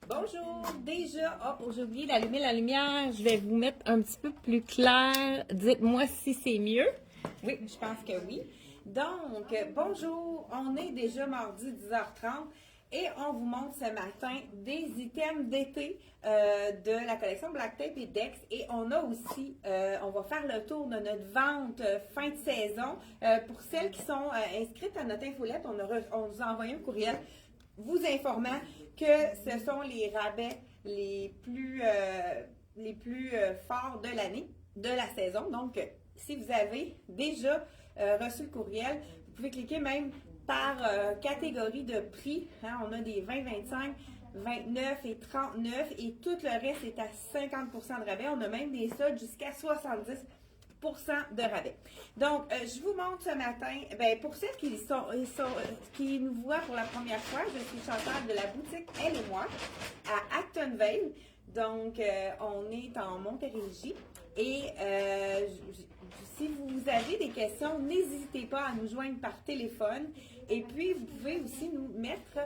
Bonjour, déjà, j'ai oublié d'allumer la lumière, je vais vous mettre un petit peu plus clair, dites-moi si c'est mieux. Oui, je pense que oui. Donc, bonjour, on est déjà mardi 10h30 et on vous montre ce matin des items d'été de la collection Black Tape et Dex et on a aussi, on va faire le tour de notre vente fin de saison. Pour celles qui sont inscrites à notre infolette, on vous a envoyé un courriel vous informant que ce sont les rabais les plus forts de l'année, de la saison. Donc, si vous avez déjà reçu le courriel, vous pouvez cliquer même par catégorie de prix. Hein, on a des 20, 25, 29 et 39 et tout le reste est à 50% de rabais. On a même des soldes jusqu'à 70% de rabais. Donc, je vous montre ce matin, pour celles qui nous voient pour la première fois, je suis Chantal de la boutique Elle et moi à Actonville. Donc, on est en Montérégie et si vous avez des questions, n'hésitez pas à nous joindre par téléphone et puis vous pouvez aussi nous mettre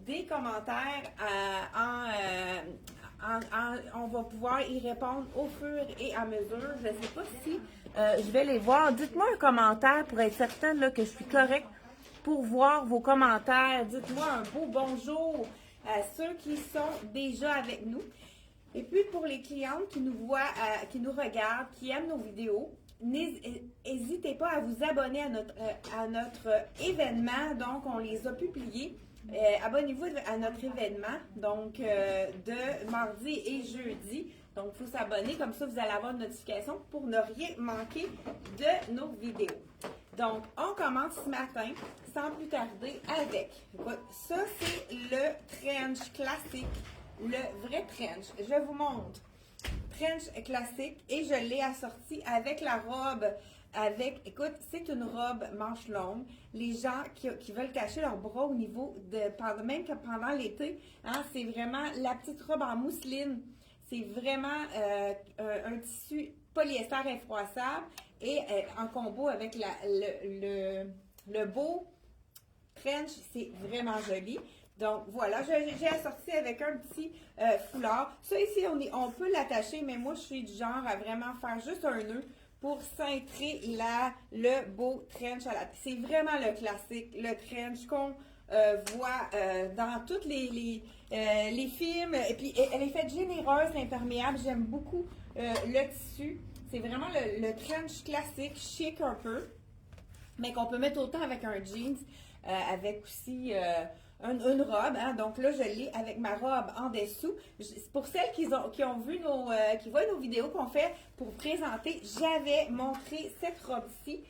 des commentaires on va pouvoir y répondre au fur et à mesure. Je ne sais pas si je vais les voir. Dites-moi un commentaire pour être certaine là, que je suis correcte pour voir vos commentaires. Dites-moi un beau bonjour à ceux qui sont déjà avec nous. Et puis pour les clientes qui nous voient, qui nous regardent, qui aiment nos vidéos, n'hésitez pas à vous abonner à notre événement. Donc, on les a publiés. Abonnez-vous à notre événement, donc de mardi et jeudi. Donc, il faut s'abonner, comme ça, vous allez avoir une notification pour ne rien manquer de nos vidéos. Donc, on commence ce matin, sans plus tarder, avec, ça c'est le trench classique, le vrai trench. Je vous montre. Trench classique et je l'ai assorti avec la robe. Écoute, c'est une robe manche longue. Les gens qui veulent cacher leurs bras au niveau même que pendant l'été, hein, c'est vraiment la petite robe en mousseline. C'est vraiment un tissu polyester infroissable et en combo avec le beau trench, c'est vraiment joli. Donc voilà, j'ai assorti avec un petit foulard. Ça ici, on peut l'attacher, mais moi je suis du genre à vraiment faire juste un nœud pour cintrer le beau trench à la. C'est vraiment le classique, le trench qu'on voit dans tous les films. Et puis elle est faite généreuse, imperméable. J'aime beaucoup le tissu. C'est vraiment le trench classique, chic un peu, mais qu'on peut mettre autant avec un jeans, avec aussi une robe. Hein. Donc là, je l'ai avec ma robe en dessous. Pour celles qui ont vu qui voient nos vidéos qu'on fait pour présenter, j'avais montré cette robe-ci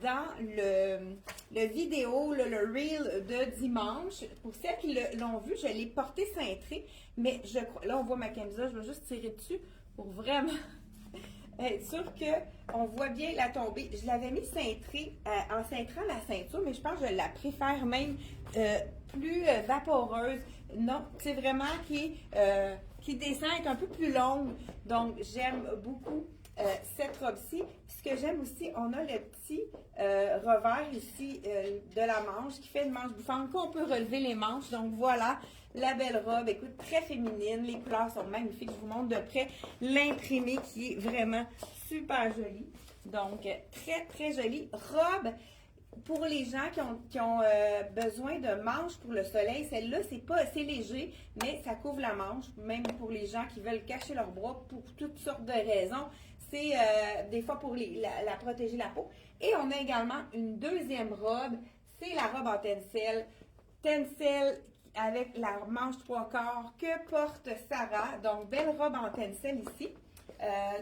dans le vidéo, le reel de dimanche. Pour celles qui l'ont vu, je l'ai portée cintrée, mais là, on voit ma camisole, je vais juste tirer dessus pour vraiment être sûr qu'on voit bien la tombée. Je l'avais mis cintrée en cintrant la ceinture, mais je pense que je la préfère même plus vaporeuse. Non, c'est vraiment qui descend, est un peu plus longue. Donc, j'aime beaucoup cette robe-ci. Ce que j'aime aussi, on a le petit revers ici de la manche qui fait une manche bouffante qu'on peut relever les manches. Donc, voilà la belle robe. Écoute, très féminine. Les couleurs sont magnifiques. Je vous montre de près l'imprimé qui est vraiment super joli. Donc, très, très jolie robe. Pour les gens qui ont besoin de manches pour le soleil, celle-là, c'est léger, mais ça couvre la manche, même pour les gens qui veulent cacher leurs bras pour toutes sortes de raisons. C'est des fois pour la protéger la peau. Et on a également une deuxième robe, c'est la robe en tencel. Tencel avec la manche 3/4 que porte Sarah. Donc, belle robe en tencel ici.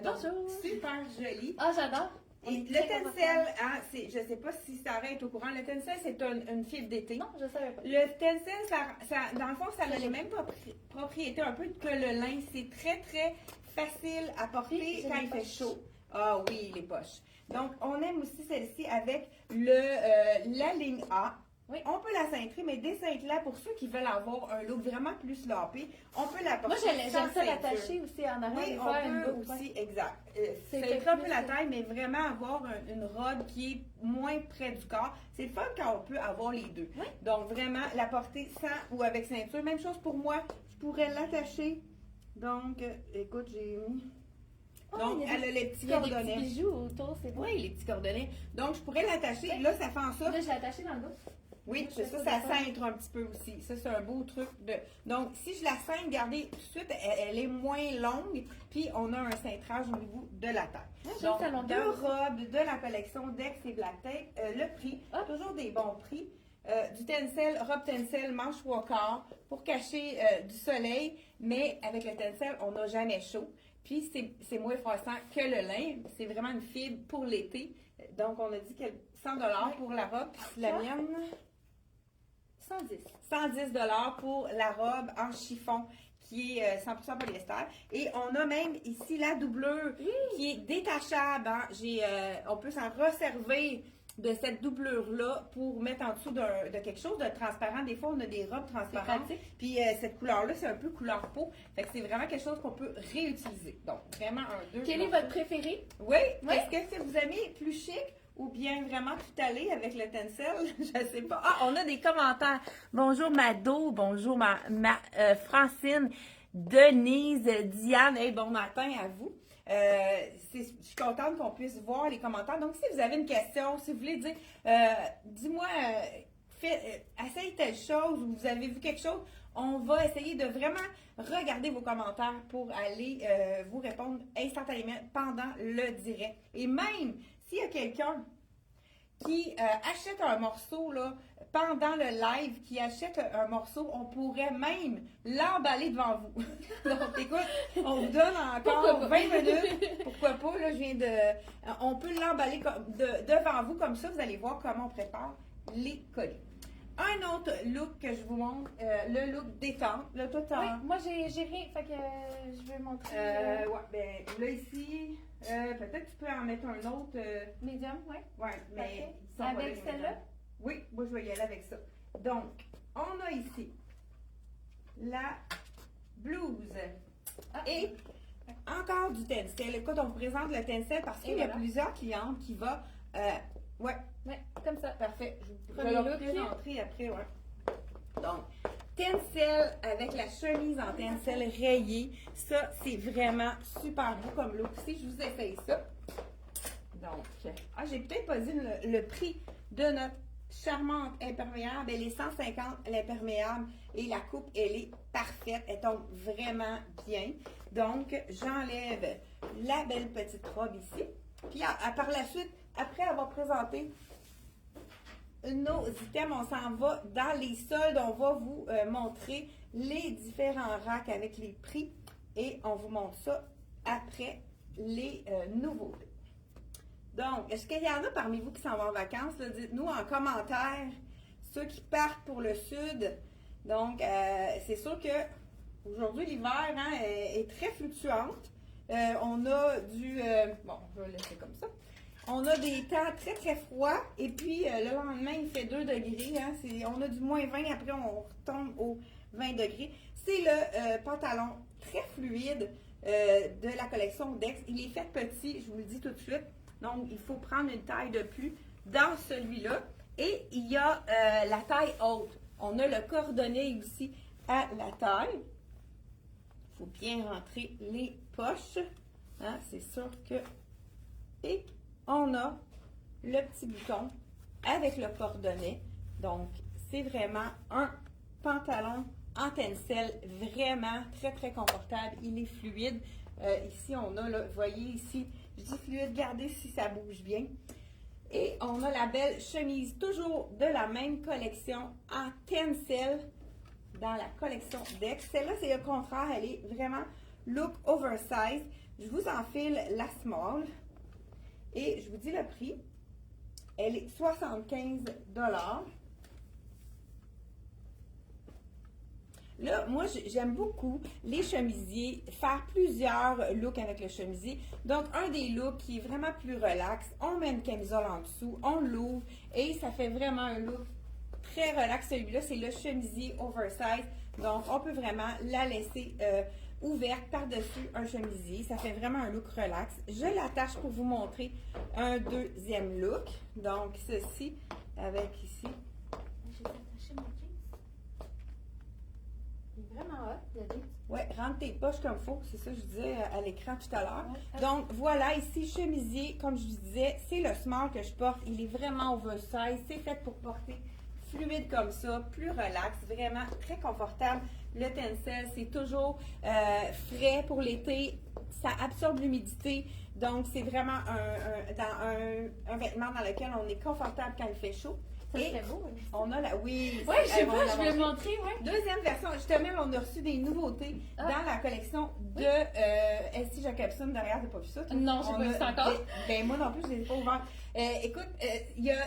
Donc, super jolie. Ah, j'adore. Et le tencel, hein, je ne sais pas si Sarah est au courant, le tencel, c'est une fibre d'été. Non, je ne savais pas. Le tencel, dans le fond, ça a les mêmes propriétés un peu que le lin. C'est très, très facile à porter quand il fait chaud. Ah oui, les poches. Donc, on aime aussi celle-ci avec la ligne A. Oui. On peut la cintrer, mais décintre-la pour ceux qui veulent avoir un look vraiment plus sloppy. On peut la porter. Moi, j'aime ça l'attacher aussi en arrière. Oui, on peut aussi, exact. C'est un peu la taille, mais vraiment avoir une robe qui est moins près du corps. C'est le fun quand on peut avoir les deux. Oui. Donc, vraiment, la porter sans ou avec ceinture. Même chose pour moi. Je pourrais l'attacher. Donc, écoute, j'ai mis... Donc, elle a les petits cordonnets. Il y a des petits bijoux autour, c'est beau. Oui, les petits cordonnets. Donc, je pourrais l'attacher. Là, ça fait en sorte... Là, je l'ai attaché dans le dos. Oui, ça cintre un petit peu aussi. Ça, c'est un beau truc. Donc, si je la cintre, regardez, tout de suite, elle est moins longue. Puis, on a un cintrage au niveau de la taille. Donc, deux robes de la collection Dex et Black Tape. Le prix, toujours des bons prix. Du tencel, robe tencel, manche 3/4 pour cacher du soleil. Mais avec le tencel, on n'a jamais chaud. Puis, c'est moins froissant que le lin. C'est vraiment une fibre pour l'été. Donc, on a dit que 100$ pour la robe. Puis, la mienne... 110 $ pour la robe en chiffon qui est 100% polyester. Et on a même ici la doublure qui est détachable. Hein. On peut s'en resservir de cette doublure-là pour mettre en dessous de quelque chose de transparent. Des fois, on a des robes transparentes. Puis cette couleur-là, c'est un peu couleur peau. Fait que c'est vraiment quelque chose qu'on peut réutiliser. Donc, vraiment un 2. Quel est votre préféré? Oui. Est-ce que vous aimez plus chic? Ou bien vraiment tout aller avec le tencel, je sais pas. Ah, on a des commentaires. Bonjour Mado, bonjour Francine, Denise, Diane. Hey, bon matin à vous. Je suis contente qu'on puisse voir les commentaires. Donc, si vous avez une question, si vous voulez dire, dis-moi, essaye telle chose ou vous avez vu quelque chose, on va essayer de vraiment regarder vos commentaires pour aller vous répondre instantanément pendant le direct. Et même s'il y a quelqu'un qui achète un morceau là, pendant le live, qui achète un morceau, on pourrait même l'emballer devant vous. Donc, écoute, on vous donne encore 20 minutes. Pourquoi pas? Là, on peut l'emballer devant vous, comme ça, vous allez voir comment on prépare les colis. Un autre look que je vous montre, le look détente. Là, toi, moi, j'ai rien, fait que je vais montrer. Là, ici, peut-être que tu peux en mettre un autre. Medium, oui. Oui, mais... Avec celle-là? Oui, moi, je vais y aller avec ça. Donc, on a ici la blouse. Et encore du tencel. Écoute, on vous présente le tencel parce qu'il y a plusieurs clientes qui vont... Ouais, comme ça. Parfait. Je vais leur présenter après, ouais. Donc, tencel avec la chemise en tencel rayé. Ça, c'est vraiment super beau comme look. Si je vous essaye ça. Donc, j'ai peut-être pas dit le prix de notre charmante imperméable. Elle est 150 l'imperméable et la coupe, elle est parfaite. Elle tombe vraiment bien. Donc, j'enlève la belle petite robe ici. Puis, par la suite, après avoir présenté nos items, on s'en va dans les soldes. On va vous montrer les différents racks avec les prix et on vous montre ça après les nouveautés. Donc, est-ce qu'il y en a parmi vous qui s'en vont en vacances? Dites-nous en commentaire ceux qui partent pour le sud. Donc, c'est sûr que aujourd'hui, l'hiver est très fluctuante. On a du... bon, je vais laisser comme ça. On a des temps très, très froids. Et puis, le lendemain, il fait 2 degrés. Hein, on a du moins 20. Après, on retombe aux 20 degrés. C'est le pantalon très fluide de la collection Dex. Il est fait petit, je vous le dis tout de suite. Donc, il faut prendre une taille de plus dans celui-là. Et il y a la taille haute. On a le cordonnet aussi à la taille. Il faut bien rentrer les poches. Hein, c'est sûr que... Et on a le petit bouton avec le cordonnet. Donc, c'est vraiment un pantalon en tencel vraiment très, très confortable. Il est fluide. Ici, on a, là, vous voyez ici, je dis fluide, regardez si ça bouge bien. Et on a la belle chemise, toujours de la même collection, en tencel, dans la collection Dex. Celle-là, c'est le contraire, elle est vraiment look oversize. Je vous enfile la small. Et je vous dis le prix. Elle est 75 $. Là, moi, j'aime beaucoup les chemisiers, faire plusieurs looks avec le chemisier. Donc, un des looks qui est vraiment plus relax, on met une camisole en dessous, on l'ouvre et ça fait vraiment un look très relax. Celui-là, c'est le chemisier oversize. Donc, on peut vraiment la laisser ouverte par-dessus un chemisier. Ça fait vraiment un look relax. Je l'attache pour vous montrer un deuxième look. Donc, ceci, avec ici. J'ai attaché mon jeans. Il est vraiment hot, le jeans. Ouais, rentre tes poches comme il faut. C'est ça que je disais à l'écran tout à l'heure. Ouais. Donc, voilà, ici, chemisier, comme je vous disais, c'est le small que je porte. Il est vraiment oversize. C'est fait pour porter fluide comme ça, plus relax, vraiment très confortable. Le tencel, c'est toujours frais pour l'été. Ça absorbe l'humidité. Donc, c'est vraiment un vêtement dans lequel on est confortable quand il fait chaud. Ça Et serait beau. Hein. on a la... Oui, Ouais, je sais on pas, l'a je voulais montré. le montrer, ouais. Deuxième version, justement, on a reçu des nouveautés dans la collection de S.T. Jacobson. Derrière, t'as pas vu ça? Toi? Non, j'ai On pas vu a ça encore. Ben, moi non plus, je les ai pas ouverts. Écoute, il y a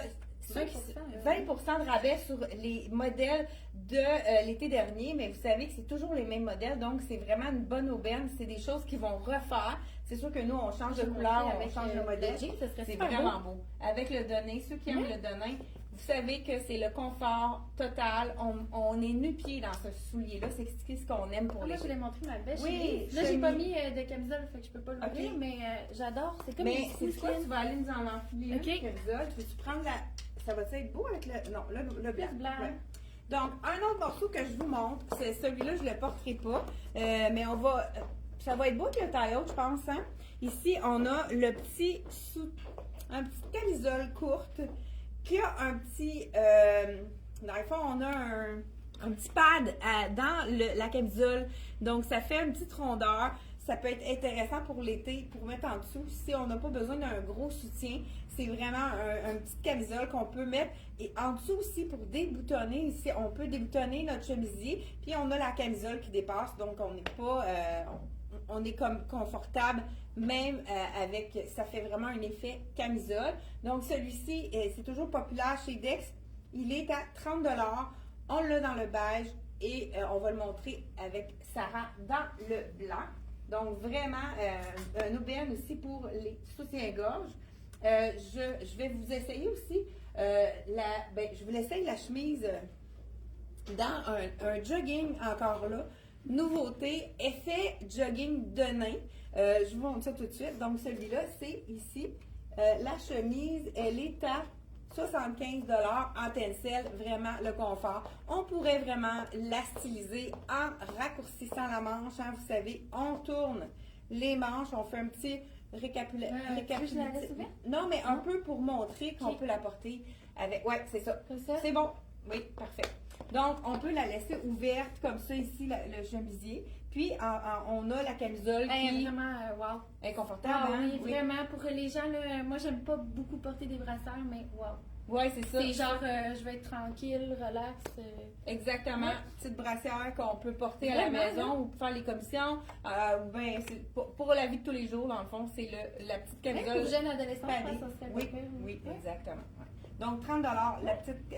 20% de rabais sur les modèles de l'été dernier, mais vous savez que c'est toujours les mêmes modèles, donc c'est vraiment une bonne aubaine. C'est des choses qui vont refaire. C'est sûr que nous, on change de couleur, on change de modèle. C'est vraiment beau. Avec le donné, ceux qui aiment le donné, vous savez que c'est le confort total. On est nu-pied dans ce soulier-là. C'est ce qu'on aime pour Moi, les je voulais montrer ma belle Oui, chemise. Là, j'ai pas mis de camisole, fait que je peux pas l'ouvrir, Ok. mais j'adore. C'est comme Mais des c'est quoi? Tu vas aller nous en enfiler Ok. une camisole. Veux-tu prendre la... Ça va être beau avec le... Non, le blanc. blanc. Ouais. Donc, un autre morceau que je vous montre, c'est celui-là, je ne le porterai pas, mais on va... Ça va être beau avec le taille-haut, je pense, hein? Ici, on a le petit un petit camisole courte qui a un petit... dans le fond, on a un petit pad dans la camisole. Donc, ça fait une petite rondeur. Ça peut être intéressant pour l'été, pour mettre en dessous. Si on n'a pas besoin d'un gros soutien, c'est vraiment un petit camisole qu'on peut mettre. Et en dessous aussi, pour déboutonner, ici, on peut déboutonner notre chemisier. Puis, on a la camisole qui dépasse. Donc, on n'est pas... on est comme confortable, même avec... Ça fait vraiment un effet camisole. Donc, celui-ci, c'est toujours populaire chez Dex. Il est à 30 $. On l'a dans le beige et on va le montrer avec Sarah dans le blanc. Donc, vraiment, un aubaine aussi pour les soutiens-gorge. Je vais vous essayer aussi, je vous l'essaye la chemise dans un jogging encore là. Nouveauté, effet jogging de nain. Je vous montre ça tout de suite. Donc, celui-là, c'est ici. La chemise, elle est à 75 $ en tencel, vraiment le confort. On pourrait vraiment la styliser en raccourcissant la manche. Hein, vous savez, on tourne les manches, on fait un petit récapitulatif. Non, mais un peu pour montrer qu'on peut la porter avec... Ouais, c'est ça. C'est bon. Oui, parfait. Donc, on peut la laisser ouverte comme ça ici, le chemisier. Puis, on a la camisole qui vraiment, wow. est confortable. Ah, hein? oui, vraiment, pour les gens, là, moi, j'aime pas beaucoup porter des brassières, mais wow. Oui, c'est ça. C'est genre, je vais être tranquille, relax. Exactement. Ouais. Petite brassière qu'on peut porter à Vraiment, la maison ou pour faire les commissions. Ou bien, pour la vie de tous les jours, dans le fond, c'est la petite Même camisole. pour jeune adolescent, je padée. pense que ça serait Oui, pas pire. oui, Ouais. exactement. Ouais. Donc, 30 $ la petite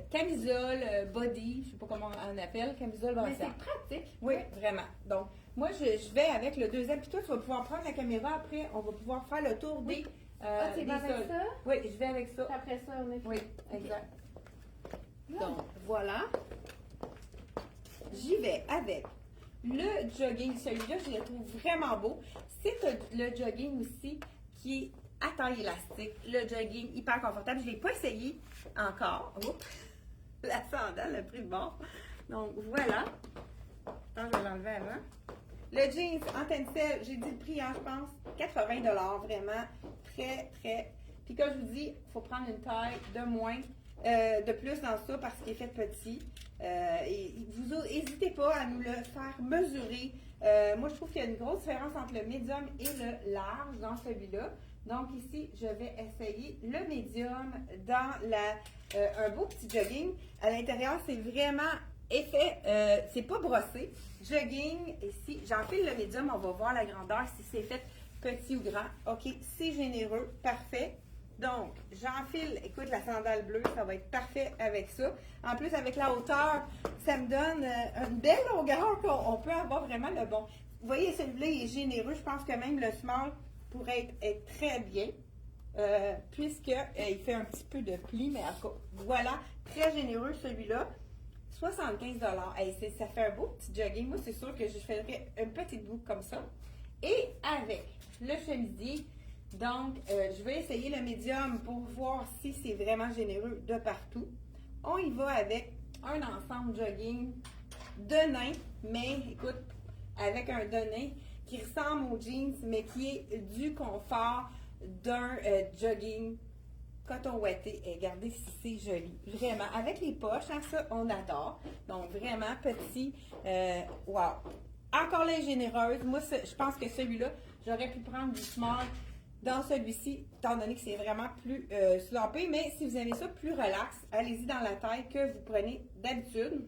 camisole body, je sais pas comment on appelle, camisole Mais brassière. c'est pratique. Oui, vraiment. Donc, moi, je vais avec le deuxième. Puis toi, tu vas pouvoir prendre la caméra après. On va pouvoir faire le tour des Tu des vas avec sols. ça? Oui, je vais avec ça. Puis après ça, on est Oui, exact. Donc, voilà. J'y vais avec le jogging. Celui-là, je le trouve vraiment beau. C'est le jogging aussi qui est à taille élastique. Le jogging hyper confortable. Je ne l'ai pas essayé encore. Oups. La sandale a pris le bord. Donc, voilà. Attends, je vais l'enlever avant. Le jeans en tencel, j'ai dit le prix, hein, je pense, 80 $, vraiment très, très... Puis comme je vous dis, il faut prendre une taille de moins, de plus dans ça parce qu'il est fait petit. Et vous n'hésitez pas à nous le faire mesurer. Moi, je trouve qu'il y a une grosse différence entre le médium et le large dans celui-là. Donc ici, je vais essayer le médium dans un beau petit jogging. À l'intérieur, c'est vraiment effet, c'est pas brossé. Jogging, ici, j'enfile le médium, on va voir la grandeur, si c'est fait petit ou grand. OK, c'est généreux, parfait. Donc, j'enfile, écoute, la sandale bleue, ça va être parfait avec ça. En plus, avec la hauteur, ça me donne une belle longueur qu'on peut avoir vraiment le bon. Vous voyez, celui-là, il est généreux. Je pense que même le small pourrait être très bien. puisque il fait un petit peu de pli, mais encore, voilà, très généreux celui-là. 75 $. Ça fait un beau petit jogging. Moi, c'est sûr que je ferais une petite boucle comme ça. Et avec le chemisier, donc, je vais essayer le médium pour voir si c'est vraiment généreux de partout. On y va avec un ensemble jogging de nain, mais écoute, avec un de nain qui ressemble aux jeans, mais qui est du confort d'un jogging coton ouaté. Et regardez si c'est joli. Vraiment, avec les poches, hein, ça, on adore. Donc, vraiment petit. Wow! Encore les généreuses. Moi, je pense que celui-là, j'aurais pu prendre du small dans celui-ci, étant donné que c'est vraiment plus slumpé. Mais si vous aimez ça plus relax, allez-y dans la taille que vous prenez d'habitude.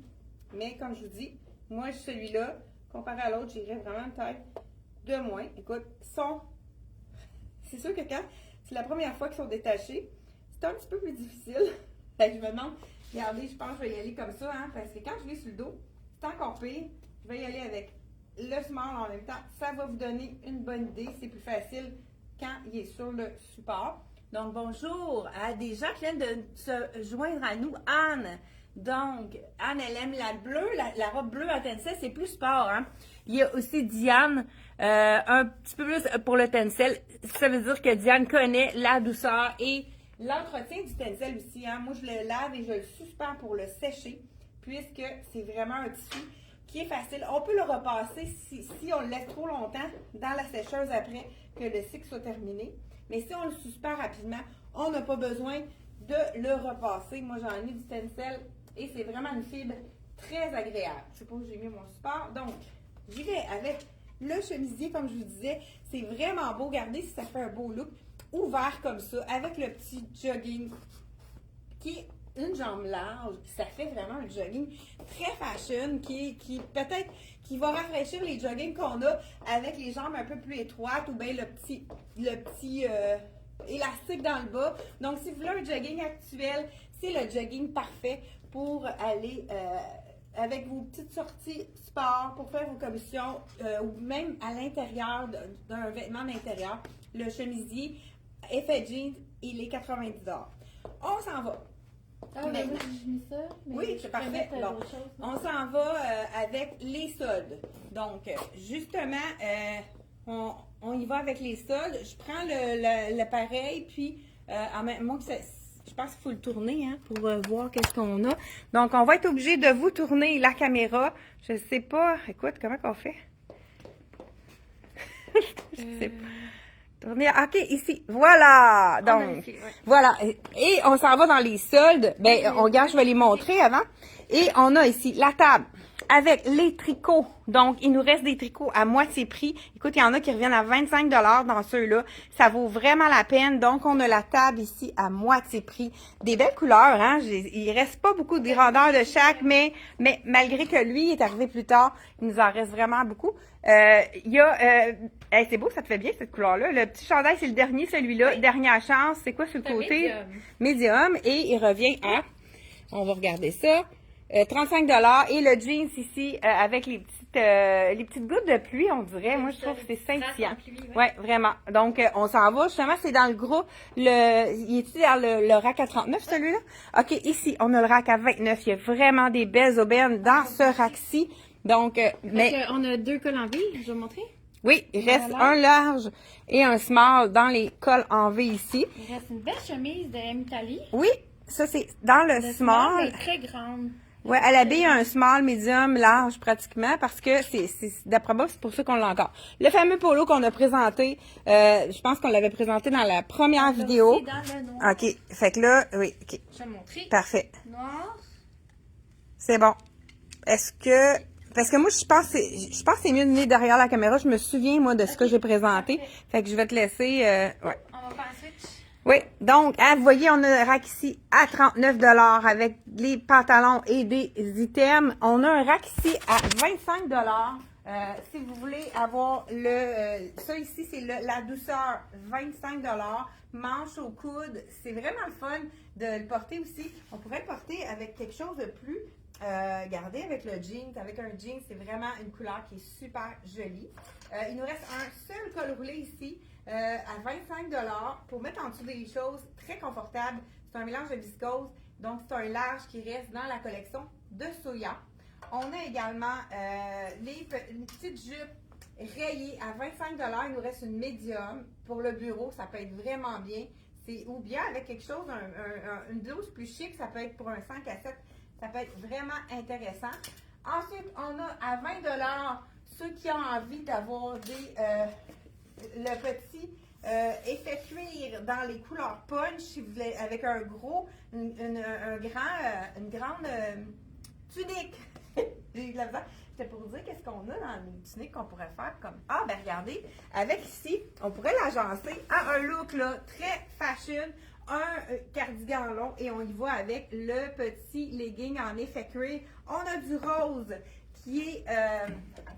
Mais comme je vous dis, moi, celui-là, comparé à l'autre, j'irais vraiment une taille de moins. Écoute, c'est sûr que quand c'est la première fois qu'ils sont détachés, c'est un petit peu plus difficile. Je me demande, regardez, je pense que je vais y aller comme ça, hein, parce que quand je vais sur le dos, c'est encore pire. Je vais y aller avec le small en même temps. Ça va vous donner une bonne idée. C'est plus facile quand il est sur le support. Donc, bonjour à des gens qui viennent de se joindre à nous. Anne. Donc, Anne, elle aime la bleue, la robe bleue à tencel, c'est plus sport, hein. Il y a aussi Diane, un petit peu plus pour le tencel. Ça veut dire que Diane connaît la douceur et l'entretien du tencel aussi, hein. Moi, je le lave et je le suspends pour le sécher, puisque c'est vraiment un tissu qui est facile. On peut le repasser si on le laisse trop longtemps dans la sécheuse après que le cycle soit terminé. Mais si on le suspend rapidement, on n'a pas besoin de le repasser. Moi, j'en ai du tencel et c'est vraiment une fibre très agréable. Je sais pas où j'ai mis mon support. Donc, j'y vais avec le chemisier, comme je vous disais. C'est vraiment beau. Regardez si ça fait un beau look. Ouvert comme ça, avec le petit jogging qui est une jambe large. Ça fait vraiment un jogging très fashion qui peut-être qui va rafraîchir les joggings qu'on a avec les jambes un peu plus étroites ou bien le petit élastique dans le bas. Donc, si vous voulez un jogging actuel, c'est le jogging parfait pour aller avec vos petites sorties sport, pour faire vos commissions ou même à l'intérieur d'un vêtement d'intérieur. Le chemisier effet jeans, il est 90 $. On s'en va. Ah, mais moi, j'ai mis ça. Oui, c'est parfait. Bon, on s'en va avec les soldes. Donc, justement, on y va avec les soldes. Je prends le pareil, puis moi, je pense qu'il faut le tourner hein, pour voir qu'est-ce qu'on a. Donc, on va être obligé de vous tourner la caméra. Je ne sais pas. Écoute, comment qu'on fait? Je sais pas. Tourner. OK, ici. Voilà. Donc, voilà. Et on s'en va dans les soldes. Ben, regarde, je vais les montrer avant. Et on a ici la table avec les tricots. Donc, il nous reste des tricots à moitié prix. Écoute, il y en a qui reviennent à 25 $ dans ceux-là. Ça vaut vraiment la peine. Donc, on a la table ici à moitié prix. Des belles couleurs, hein. Il reste pas beaucoup de grandeur de chaque, mais malgré que lui est arrivé plus tard, il nous en reste vraiment beaucoup. Il y a... hey, c'est beau, ça te fait bien cette couleur-là. Le petit chandail, c'est le dernier, celui-là. Oui. Dernière chance. C'est quoi sur le côté? Médium. Et il revient à... On va regarder ça. 35 $ et le jeans ici avec les petites gouttes de pluie, on dirait. Moi, je trouve que c'est scintillant. Ouais, vraiment. Donc, on s'en va. Justement, c'est dans le gros. Il est-tu dans le rack à 39, celui-là? OK, ici, on a le rack à 29. Il y a vraiment des belles aubaines dans ce rack-ci. Donc, mais... on a deux cols en V, je vais vous montrer. Oui, il reste un large et un small dans les cols en V ici. Il reste une belle chemise de M. Italie. Oui, ça, c'est dans le small. Elle est très grande. Oui, elle habille un small, medium, large pratiquement parce que d'après moi, c'est pour ça qu'on l'a encore. Le fameux polo qu'on a présenté, je pense qu'on l'avait présenté dans la première vidéo. Aussi dans le noir. OK. Fait que là, oui, OK. Je vais montrer. Parfait. Noir. C'est bon. Est-ce que... Parce que moi, je pense que c'est mieux de venir derrière la caméra. Je me souviens, moi, de ce que j'ai présenté. Parfait. Fait que je vais te laisser... ouais. On va faire un switch. Oui, donc, hein, vous voyez, on a un rack ici à 39 $ avec les pantalons et des items. On a un rack ici à 25 $. Si vous voulez avoir ça ici, c'est la douceur, 25 $. Manche au coude, c'est vraiment le fun de le porter aussi. On pourrait le porter avec quelque chose de plus Gardé avec le jean. Avec un jean, c'est vraiment une couleur qui est super jolie. Il nous reste un seul col roulé ici à 25 pour mettre en dessous des choses très confortables. C'est un mélange de viscose, donc c'est un large qui reste dans la collection de Soya. On a également une petite jupe rayée à 25 Il nous reste une médium. Pour le bureau, ça peut être vraiment bien. Ou bien avec quelque chose, une blouse plus chic, ça peut être pour un 5 à 7. Ça peut être vraiment intéressant. Ensuite, on a à 20 ceux qui ont envie d'avoir le petit effet cuir dans les couleurs punch, si vous voulez, avec un gros, une grande tunique. J'ai de la misère. C'était pour vous dire qu'est-ce qu'on a dans les tuniques qu'on pourrait faire comme. Ah, ben regardez, avec ici, on pourrait l'agencer à un look là, très fashion, un cardigan long et on y va avec le petit legging en effet cuir. On a du rose qui est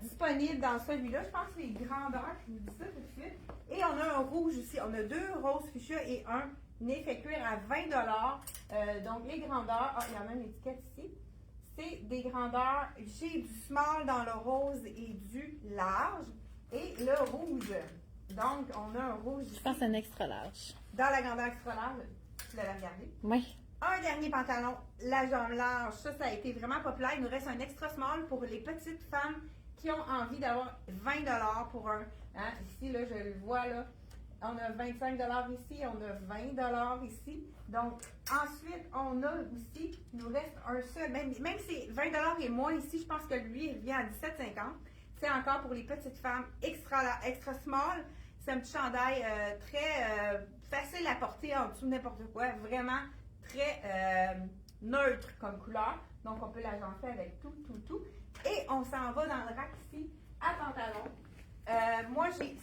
disponible dans celui-là. Je pense que c'est les grandeurs, je vous dis ça tout de suite. Et on a un rouge ici. On a 2 roses fuchsia et un effet cuir à 20 donc les grandeurs, il y en a une étiquette ici. C'est des grandeurs, j'ai du small dans le rose et du large. Et le rouge. Donc, on a un rouge ici. Je pense que c'est un extra large. Dans la grandeur extra large, tu l'avais regardé. Oui. Un dernier pantalon, la jambe large. Ça a été vraiment populaire. Il nous reste un extra small pour les petites femmes qui ont envie d'avoir 20 pour un. Hein, ici, là, je le vois, là. On a 25 ici, on a 20 ici. Donc, ensuite, on a aussi, il nous reste un seul, même si c'est 20 et moins ici, je pense que lui, il vient à 17,50. C'est encore pour les petites femmes extra small. C'est un petit chandail très facile à porter en dessous de n'importe quoi. Vraiment très neutre comme couleur. Donc, on peut l'agencer avec tout. Et on s'en va dans le rack ici à pantalon. Moi, j'ai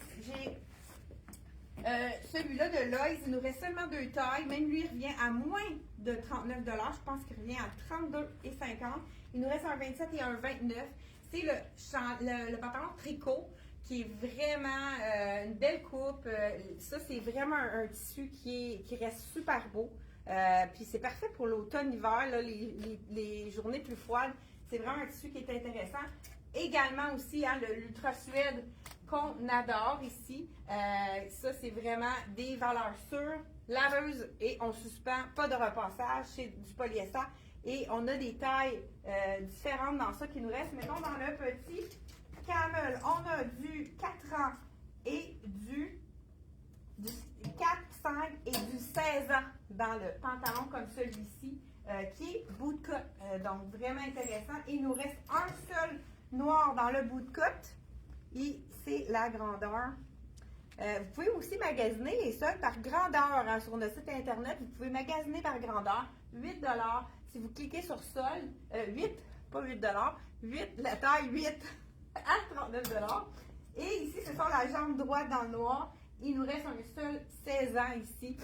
celui-là de Lois, il nous reste seulement 2 tailles. Même lui, il revient à moins de 39 Je pense qu'il revient à 32,50 Il nous reste un 27 et un 29 C'est le pantalon tricot qui est vraiment une belle coupe. Ça, c'est vraiment un tissu qui reste super beau. Puis c'est parfait pour l'automne-hiver, les journées plus froides. C'est vraiment un tissu qui est intéressant. Également aussi, hein, l'ultra suède qu'on adore ici. Ça, c'est vraiment des valeurs sûres, laveuses et on suspend, pas de repassage, c'est du polyester. Et on a des tailles différentes dans ça qui nous reste. Mettons dans le petit camel, on a du 4 ans et du 4, 5 et du 16 ans dans le pantalon comme celui-ci qui est bootcut. Donc vraiment intéressant. Il nous reste un seul noir dans le bootcut et c'est la grandeur. Vous pouvez aussi magasiner les sols par grandeur hein, sur notre site internet. Vous pouvez magasiner par grandeur. 8 si vous cliquez sur sol. 8, pas 8 8, la taille 8 à 39 Et ici, ce sont la jambe droite dans le noir. Il nous reste un seul 16 ans ici.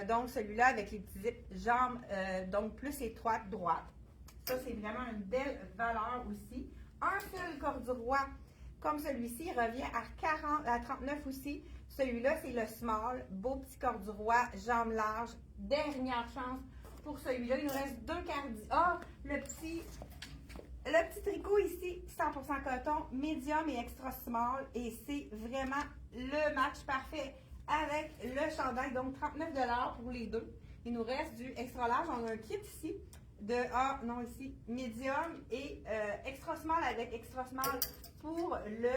Donc, celui-là avec les petites jambes donc plus étroites droites. Ça, c'est vraiment une belle valeur aussi. Un seul corduroy comme celui-ci revient à 39 aussi. Celui-là, c'est le small. Beau petit corduroy, jambes larges. Dernière chance pour celui-là. Il nous reste 2 cardis. Ah, le petit tricot ici, 100% coton, medium et extra small. Et c'est vraiment le match parfait avec le chandail. Donc, 39 pour les deux. Il nous reste du extra large. On a un kit ici ici, medium et extra small avec extra small pour le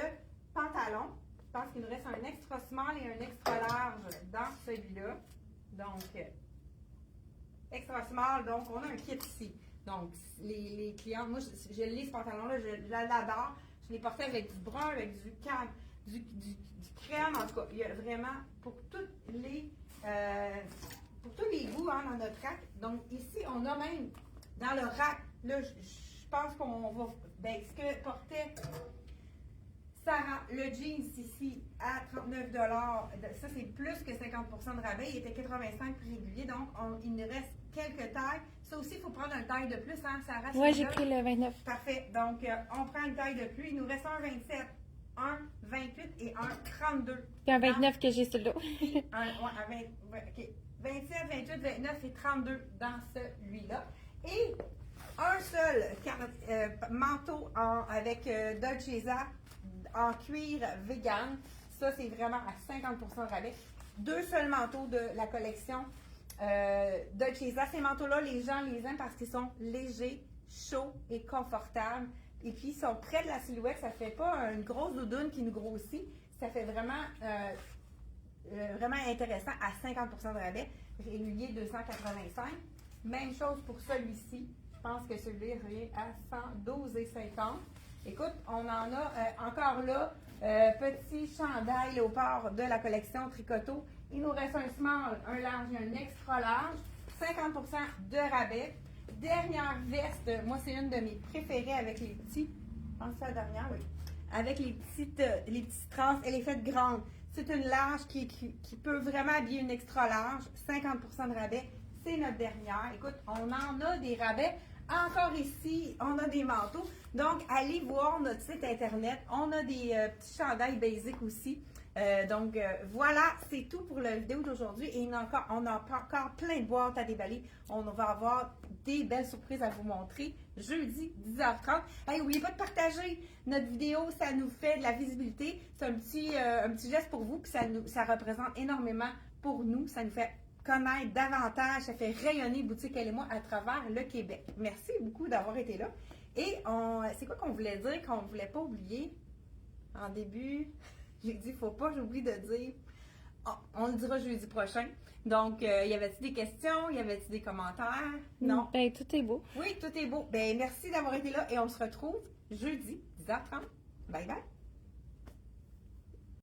pantalon. Je pense qu'il nous reste un extra small et un extra large dans celui-là. Donc, extra small, donc on a un kit ici. Donc, les clients, moi, je lis ce pantalon-là, je l'adore. Je l'ai porté avec du brun, avec du crème, en tout cas. Il y a vraiment pour tous les goûts hein, dans notre rack. Donc, ici, on a même dans le rack, là, je pense qu'on va, ce que portait Sarah, le jeans ici à 39 ça c'est plus que 50% de rabais, il était 85 prix régulier, donc il nous reste quelques tailles. Ça aussi, il faut prendre une taille de plus, hein, Sarah? Oui, j'ai pris le 29. Parfait, donc on prend une taille de plus, il nous reste un 27, un 28 et un 32. Puis un 29 que j'ai celui-là. OK. 27, 28, 29 et 32 dans celui-là. Et un seul manteau avec Dolcezza en cuir vegan. Ça, c'est vraiment à 50% de rabais. 2 seuls manteaux de la collection Dolcezza. Ces manteaux-là, les gens les aiment parce qu'ils sont légers, chauds et confortables. Et puis, ils sont près de la silhouette. Ça ne fait pas une grosse doudoune qui nous grossit. Ça fait vraiment, vraiment intéressant à 50% de rabais. Régulier 285. Même chose pour celui-ci. Je pense que celui-là est à 112,50. Écoute, on en a encore là, petit chandail léopard de la collection Tricoto. Il nous reste un small, un large et un extra large. 50% de rabais. Dernière veste, moi c'est une de mes préférées avec les petits. Je pense que c'est la dernière, oui. Avec les petites trans, elle est faite grande. C'est une large qui peut vraiment habiller une extra large. 50% de rabais. C'est notre dernière. Écoute, on en a des rabais. Encore ici, on a des manteaux. Donc, allez voir notre site internet. On a des petits chandails basiques aussi. Voilà, c'est tout pour la vidéo d'aujourd'hui. Et on a encore plein de boîtes à déballer. On va avoir des belles surprises à vous montrer jeudi 10h30. Hey, n'oubliez pas de partager notre vidéo. Ça nous fait de la visibilité. C'est un petit geste pour vous. Puis ça représente énormément pour nous. Ça nous fait connaître davantage, ça fait rayonner Boutique Elle et moi à travers le Québec. Merci beaucoup d'avoir été là. Et c'est quoi qu'on voulait dire, qu'on ne voulait pas oublier en début? J'ai dit, faut pas, j'oublie de dire. On le dira jeudi prochain. Donc, y avait-il des questions? Y avait-il des commentaires? Non? Ben, tout est beau. Oui, tout est beau. Ben, merci d'avoir été là et on se retrouve jeudi 10h30. Bye bye!